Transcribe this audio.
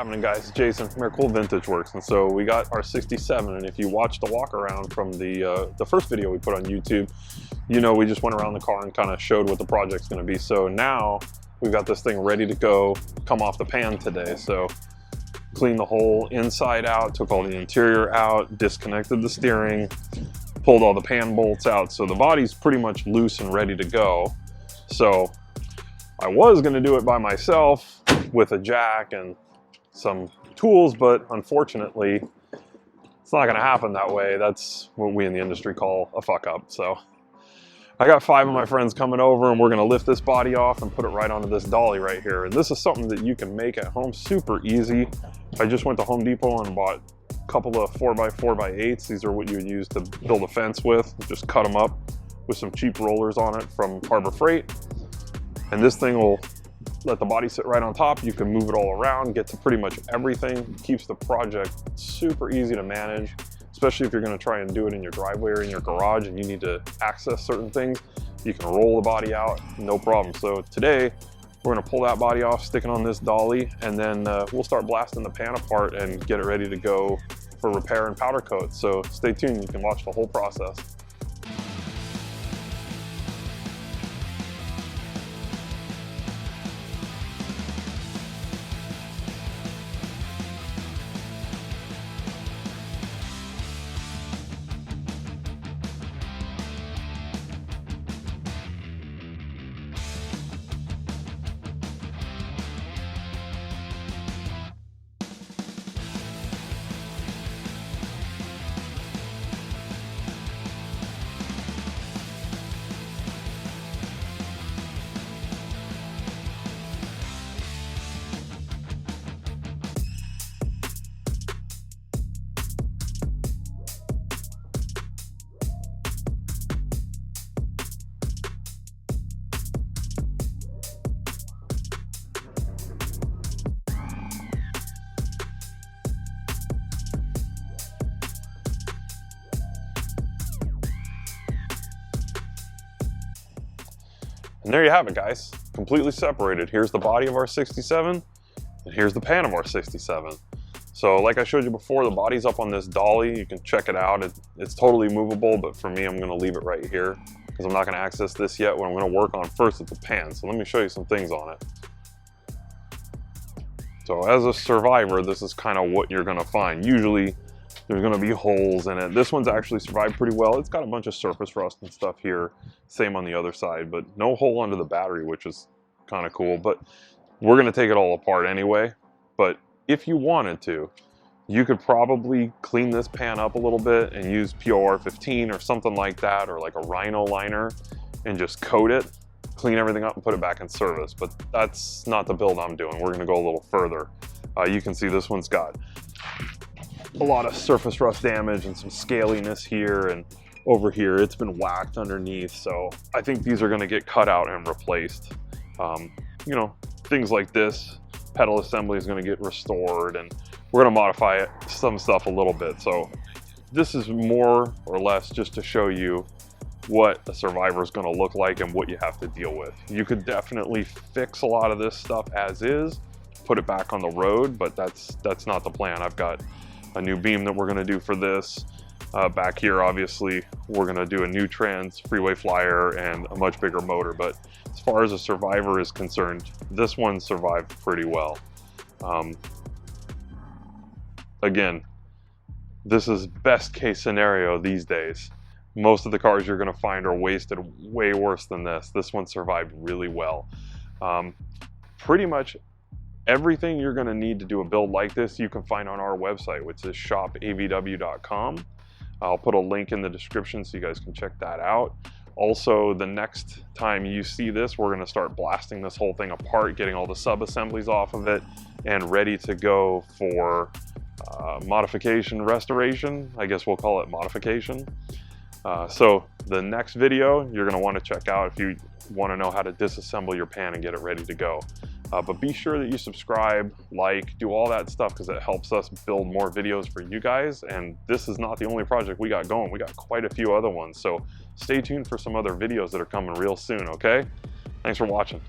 Happening, guys? Jason from Cool Vintage Works, and so we got our 67. And if you watched the walk around from the first video we put on YouTube, you know we just went around the car and kind of showed what the project's going to be. So now we've got this thing ready to go, come off the pan today. So cleaned the whole inside out, took all the interior out, disconnected the steering, pulled all the pan bolts out. So the body's pretty much loose and ready to go. So I was going to do it by myself with a jack and some tools, but unfortunately it's not going to happen that way. That's what we in the industry call a fuck up. So I got 5 of my friends coming over and we're going to lift this body off and put it right onto this dolly right here. And this is something that you can make at home super easy. I just went to Home Depot and bought a couple of 4x4x8s. These are what you would use to build a fence with. Just cut them up with some cheap rollers on it from Harbor Freight. And this thing will let the body sit right on top. You can move it all around, get to pretty much everything. Keeps the project super easy to manage, especially if you're going to try and do it in your driveway or in your garage and you need to access certain things. You can roll the body out, no problem. So today we're going to pull that body off, stick it on this dolly, and then we'll start blasting the pan apart and get it ready to go for repair and powder coat. So stay tuned, you can watch the whole process. And there you have it, guys. Completely separated. Here's the body of our 67, and here's the pan of our 67. So like I showed you before, the body's up on this dolly. You can check it out. It's totally movable, but for me, I'm gonna leave it right here because I'm not gonna access this yet. What I'm gonna work on first is the pan. So let me show you some things on it. So as a survivor, this is kind of what you're gonna find. Usually, there's going to be holes in it. This one's actually survived pretty well. It's got a bunch of surface rust and stuff here. Same on the other side, but no hole under the battery, which is kind of cool. But we're going to take it all apart anyway. But if you wanted to, you could probably clean this pan up a little bit and use POR 15 or something like that, or like a Rhino liner, and just coat it, clean everything up and put it back in service. But that's not the build I'm doing. We're going to go a little further. You can see this one's got a lot of surface rust damage and some scaliness here, and over here it's been whacked underneath. So I think these are going to get cut out and replaced. You know, things like this, pedal assembly is going to get restored, and we're going to modify it, some stuff a little bit. So this is more or less just to show you what a survivor is going to look like and what you have to deal with. You could definitely fix a lot of this stuff as is, put it back on the road, but that's not the plan. I've got a new beam that we're going to do for this. Back here, obviously, we're going to do a new trans freeway flyer and a much bigger motor. But as far as a survivor is concerned, this one survived pretty well. Again, this is best case scenario these days. Most of the cars you're going to find are wasted way worse than this. This one survived really well. Pretty much everything you're going to need to do a build like this, you can find on our website, which is shopavw.com. I'll put a link in the description so you guys can check that out. Also, the next time you see this, we're going to start blasting this whole thing apart, getting all the sub-assemblies off of it, and ready to go for modification, restoration. I guess we'll call it modification. So the next video you're going to want to check out if you want to know how to disassemble your pan and get it ready to go. But be sure that you subscribe, like, do all that stuff because it helps us build more videos for you guys. And this is not the only project we got going. We got quite a few other ones. So stay tuned for some other videos that are coming real soon, okay? Thanks for watching.